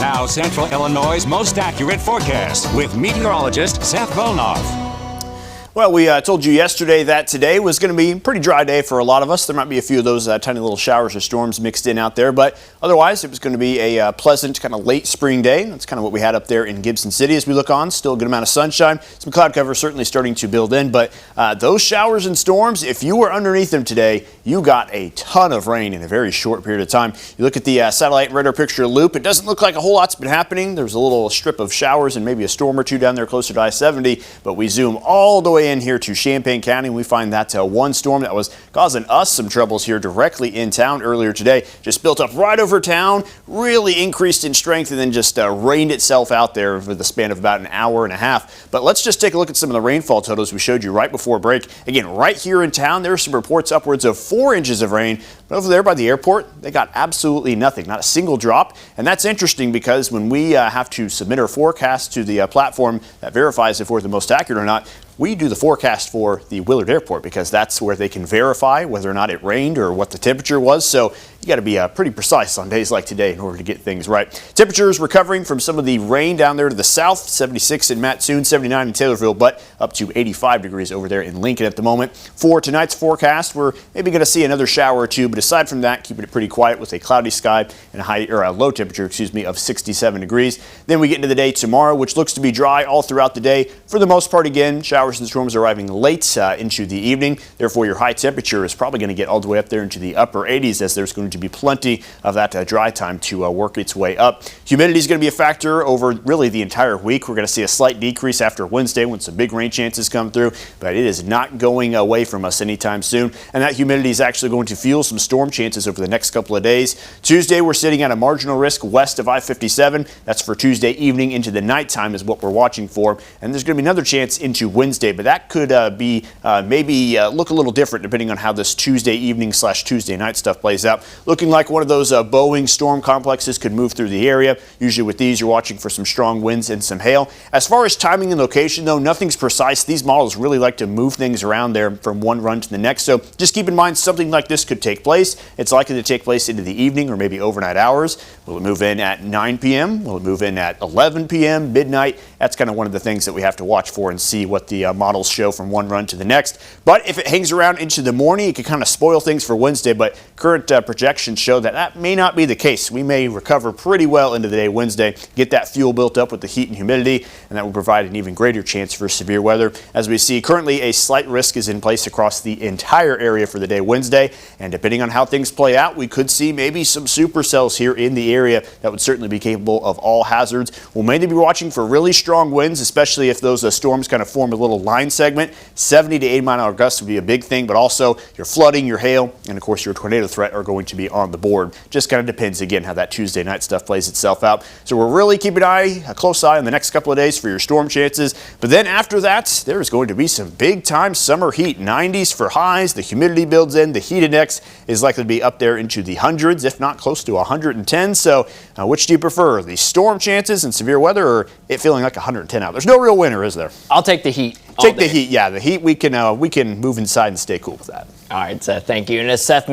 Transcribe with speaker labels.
Speaker 1: Now, Central Illinois' most accurate forecast with meteorologist Seth Bohnhoff.
Speaker 2: Well, we told you yesterday that today was going to be a pretty dry day for a lot of us. There might be a few of those tiny little showers or storms mixed in out there, but otherwise it was going to be a pleasant kind of late spring day. That's kind of what we had up there in Gibson City as we look on. Still a good amount of sunshine. Some cloud cover certainly starting to build in, but those showers and storms, if you were underneath them today, you got a ton of rain in a very short period of time. You look at the satellite radar picture loop, it doesn't look like a whole lot's been happening. There's a little strip of showers and maybe a storm or two down there closer to I-70, but we zoom all the way in here to Champaign County. We find that one storm that was causing us some troubles here directly in town earlier today just built up right over town, really increased in strength, and then just rained itself out there for the span of about an hour and a half. But let's just take a look at some of the rainfall totals we showed you right before break. Again, right here in town, there are some reports upwards of 4 inches of rain. But over there by the airport, they got absolutely nothing, not a single drop. And that's interesting because when we have to submit our forecast to the platform that verifies if we're the most accurate or not, we do the forecast for the Willard Airport because that's where they can verify whether or not it rained or what the temperature was. So you got to be pretty precise on days like today in order to get things right. Temperatures recovering from some of the rain down there to the south, 76 in Mattoon, 79 in Taylorville, but up to 85 degrees over there in Lincoln at the moment. For tonight's forecast, we're maybe going to see another shower or two, but aside from that, keeping it pretty quiet with a cloudy sky and a low temperature, of 67 degrees. Then we get into the day tomorrow, which looks to be dry all throughout the day. For the most part, again, showers and storms arriving late into the evening. Therefore, your high temperature is probably going to get all the way up there into the upper 80s as there's going to be plenty of that dry time to work its way up. Humidity is going to be a factor over really the entire week. We're going to see a slight decrease after Wednesday when some big rain chances come through, but it is not going away from us anytime soon. And that humidity is actually going to fuel some storm chances over the next couple of days. Tuesday, we're sitting at a marginal risk west of I-57. That's for Tuesday evening into the nighttime is what we're watching for. And there's going to be another chance into Wednesday, but that could maybe look a little different depending on how this Tuesday evening / Tuesday night stuff plays out. Looking like one of those Boeing storm complexes could move through the area. Usually with these, you're watching for some strong winds and some hail. As far as timing and location, though, nothing's precise. These models really like to move things around there from one run to the next. So just keep in mind something like this could take place. It's likely to take place into the evening or maybe overnight hours. Will it move in at 9 p.m.? Will it move in at 11 p.m., midnight? That's kind of one of the things that we have to watch for and see what the models show from one run to the next. But if it hangs around into the morning, it could kind of spoil things for Wednesday, but current projections show that that may not be the case. We may recover pretty well into the day Wednesday, get that fuel built up with the heat and humidity, and that will provide an even greater chance for severe weather. As we see, currently a slight risk is in place across the entire area for the day Wednesday, and depending on how things play out, we could see maybe some supercells here in the area that would certainly be capable of all hazards. We'll mainly be watching for really strong winds, especially if those storms kind of form a little line segment. 70 to 80 mile an hour gusts would be a big thing, but also your flooding, your hail, and of course your tornado threat are going to be on the board. Just kind of depends again how that Tuesday night stuff plays itself out. So we're really keeping a close eye on the next couple of days for your storm chances. But then after that, there is going to be some big time summer heat. 90s for highs, the humidity builds in, the heat index is likely to be up there into the hundreds, if not close to 110. So which do you prefer, the storm chances and severe weather, or it feeling like 110 out? There's no real winner, is there?
Speaker 3: I'll take the heat.
Speaker 2: Take the heat, yeah. The heat, we can move inside and stay cool with that.
Speaker 3: All right, Seth, thank you. And as Seth mentioned,